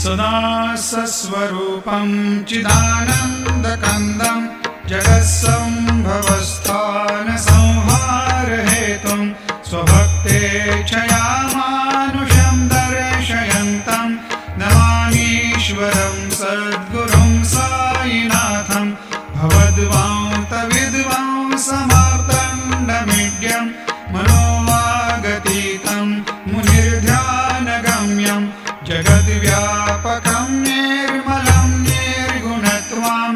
सदा सस्वरूपं चिदानन्दकन्दं जगत्सम्भवस्थानसंहारहेतुं स्वभक्तेच्छयामानुषं दर्शयन्तं नमामीश्वरं सद्गुरुं साईनाथं भवद्वान्तविद्वांसमार्तण्डमीड्यं मनोवागतीतं मुनिर्ध्यानगम्यं जगद्व्यापकं निर्मलं निर्गुणत्वं